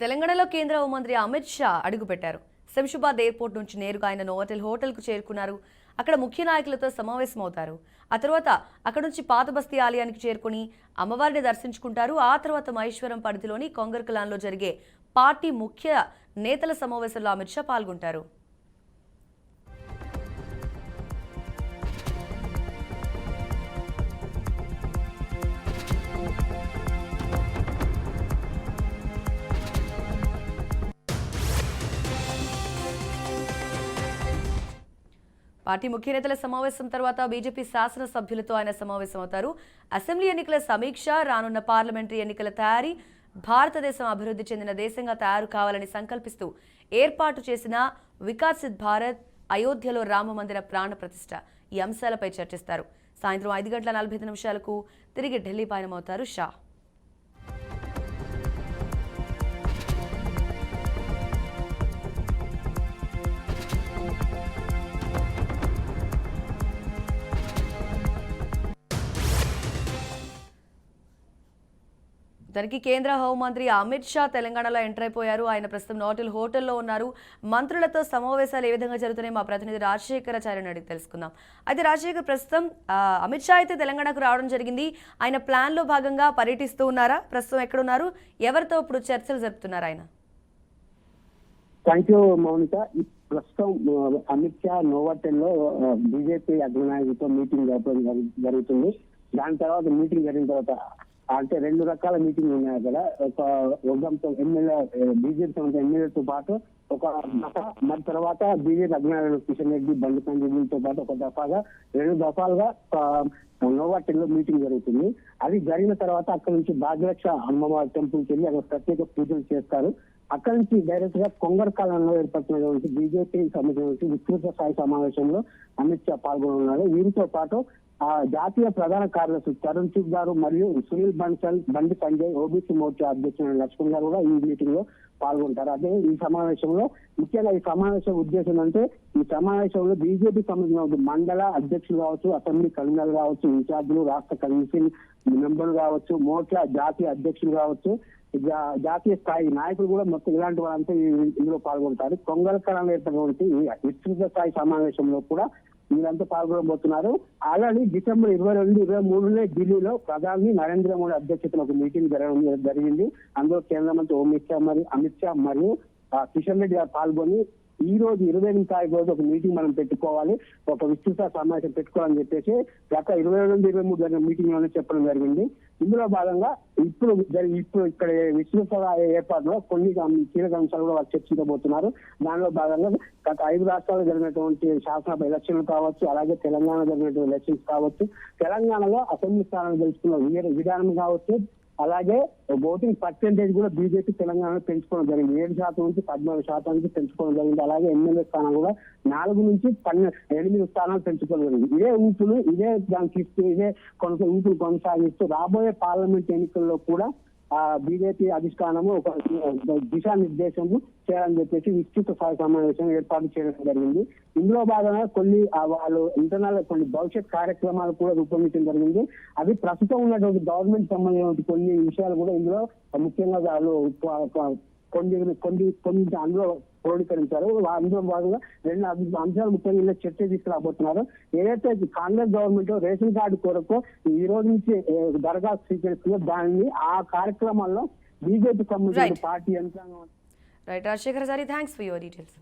తెలంగాణలో కేంద్ర హోంమంత్రి అమిత్ షా అడుగుపెట్టారు. శంషాబాద్ ఎయిర్పోర్ట్ నుంచి నేరుగా ఆయన నోవోటెల్ హోటల్కు చేరుకున్నారు. అక్కడ ముఖ్య నాయకులతో సమావేశమవుతారు. ఆ తర్వాత అక్కడ నుంచి పాత బస్తీ ఆలయానికి చేరుకుని అమ్మవారిని దర్శించుకుంటారు. ఆ తర్వాత మహేశ్వరం పరిధిలోని కొంగర్ కలాన్లో జరిగే పార్టీ ముఖ్య నేతల సమావేశంలో అమిత్ షా పాల్గొంటారు. పార్టీ ముఖ్య నేతల సమావేశం తర్వాత బీజేపీ శాసనసభ్యులతో ఆయన సమావేశమవుతారు. అసెంబ్లీ ఎన్నికల సమీక్ష, రానున్న పార్లమెంటరీ ఎన్నికల తయారీ, భారతదేశం అభివృద్ధి చెందిన దేశంగా తయారు కావాలని సంకల్పిస్తూ ఏర్పాటు చేసిన వికసిత్ భారత్, అయోధ్యలో రామ మందిర ప్రాణ ప్రతిష్ఠ ఈ అంశాలపై చర్చిస్తారు. సాయంత్రం 5:45 తిరిగి ఢిల్లీ పయనమవుతారు షా. దానికి కేంద్ర హోంమంత్రి అమిత్ షా తెలంగాణలో ఎంటర్ అయిపోయారు. ఆయన ప్రస్తుతం నోవోటెల్ హోటల్లో ఉన్నారు. మంత్రులతో సమావేశాలు ఏ విధంగా జరుగుతున్నాయి మా ప్రతినిధి రాజశేఖరాచార్యని అడిగి తెలుసుకుందాం. అయితే రాజశేఖర్, ప్రస్తుతం అమిత్ షా అయితే తెలంగాణకు రావడం జరిగింది. ఆయన ప్లాన్లో భాగంగా పర్యటిస్తూ ఉన్నారా? ప్రస్తుతం ఎక్కడున్నారు? ఎవరితో ఇప్పుడు చర్చలు జరుపుతున్నారు ఆయన? Thank you Mounika. ప్రస్తుతం అమిత్ షా నోవోటెల్లో బీజేపీ అగ్రనాయకులతో మీటింగ్ జరుగుతుంది. దాని తర్వాత మీటింగ్ జరిగిన తర్వాత అంటే 2 రకాల మీటింగ్ ఉన్నాయి అక్కడ. ఒక వర్గంతో ఎమ్మెల్యే, బీజేపీ ఎమ్మెల్యేతో పాటు ఒక దఫా, మరి తర్వాత బీజేపీ అగ్రనాయకులు కిషన్ రెడ్డి, బండి సంజయ్తో పాటు ఒక దఫాగా 2 దఫాలుగా నోవోటెల్లో మీటింగ్ జరుగుతుంది. అది జరిగిన తర్వాత అక్కడ నుంచి భాగ్యలక్ష అమ్మవారి టెంపుల్కి వెళ్ళి అక్కడ ప్రత్యేక పూజలు చేస్తారు. అక్కడి నుంచి డైరెక్ట్ గా కొంగర్ కాలంలో ఏర్పడుతున్నటువంటి బీజేపీకి సంబంధించిన విస్తృత స్థాయి సమావేశంలో అమిత్ షా పాల్గొన్నారు. వీరితో పాటు జాతీయ ప్రధాన కార్యదర్శి తరుణ్ చుగ్ గారు మరియు సునీల్ బన్సల్, బండి సంజయ్, ఓబీసీ మోర్చా అధ్యక్షుడు లక్ష్మణ్ గారు కూడా ఈ మీటింగ్ లో పాల్గొంటారు. అదే ఈ సమావేశంలో ముఖ్యంగా ఈ సమావేశం ఉద్దేశం అంటే, ఈ సమావేశంలో బీజేపీ సంబంధించిన మండల అధ్యక్షులు కావచ్చు, అసెంబ్లీ కన్వీనర్ కావచ్చు, ఇన్ఛార్జీలు, రాష్ట్ర కమిషన్ మెంబర్లు కావచ్చు, మోర్చా జాతీయ అధ్యక్షులు కావచ్చు, జాతీయ స్థాయి నాయకులు కూడా మొత్తం ఇలాంటి వాళ్ళంతా ఇందులో పాల్గొంటారు. కొంగల్ కళలో ఏర్పడినటువంటి విస్తృత స్థాయి సమావేశంలో కూడా వీళ్ళంతా పాల్గొనబోతున్నారు. అలాగే డిసెంబర్ 22, 23 ఢిల్లీలో ప్రధాని నరేంద్ర మోడీ అధ్యక్షతన ఒక మీటింగ్ జరిగింది. అందులో కేంద్ర మంత్రి అమిత్ షా మరియు కిషన్ రెడ్డి గారు పాల్గొని ఈ రోజు 28 తారీఖు రోజు ఒక మీటింగ్ మనం పెట్టుకోవాలి, ఒక విస్తృత సమావేశం పెట్టుకోవాలని చెప్పేసి గత 22, 23 జరిగిన మీటింగ్ లోనే చెప్పడం జరిగింది. ఇందులో భాగంగా ఇప్పుడు ఇక్కడ విస్తృత ఏర్పాటులో కొన్ని కీలక అంశాలు కూడా వారు చర్చించబోతున్నారు. దానిలో భాగంగా గత 5 రాష్ట్రాల్లో జరిగినటువంటి శాసనసభ ఎలక్షన్లు కావచ్చు, అలాగే తెలంగాణ జరిగినటువంటి ఎలక్షన్స్ కావచ్చు, తెలంగాణలో అసెంబ్లీ స్థానాలు గెలుచుకున్న విధానం కావచ్చు, అలాగే ఓటింగ్ పర్సెంటేజ్ కూడా బీజేపీ తెలంగాణలో పెంచుకోవడం జరిగింది. 7% నుంచి 14% పెంచుకోవడం జరిగింది. అలాగే ఎమ్మెల్యే స్థానాలు కూడా 4 నుంచి 8 స్థానాలు పెంచుకోవడం జరిగింది. ఇదే ఊపులు, ఇదే ఊపులు కొనసాగిస్తూ రాబోయే పార్లమెంట్ ఎన్నికల్లో కూడా బీజేపీ అధిష్టానము ఒక దిశానిర్దేశం చేయాలని చెప్పేసి విస్తృత స్థాయి సమావేశం ఏర్పాటు చేయడం జరిగింది. ఇందులో భాగంగా కొన్ని వాళ్ళు ఇంటర్నల్ కొన్ని భవిష్యత్ కార్యక్రమాలు కూడా రూపొందించడం జరిగింది. అది ప్రస్తుతం ఉన్నటువంటి గవర్నమెంట్ సంబంధించిన కొన్ని విషయాలు కూడా ఇందులో ముఖ్యంగా వాళ్ళు కొన్ని అందులో క్రోడీకరించారు. అందులో భాగంగా 2 అంశాలు ముఖ్యంగా చర్చ తీసుకురాబోతున్నారు. ఏదైతే కాంగ్రెస్ గవర్నమెంట్ రేషన్ కార్డు కొరకు ఈ రోజు నుంచి దరఖాస్తు స్వీకరిస్తుందో దాన్ని ఆ కార్యక్రమాల్లో బీజేపీ సంబంధించిన పార్టీ యంత్రాంగం. Right Rajasekhar sorry, thanks for your details.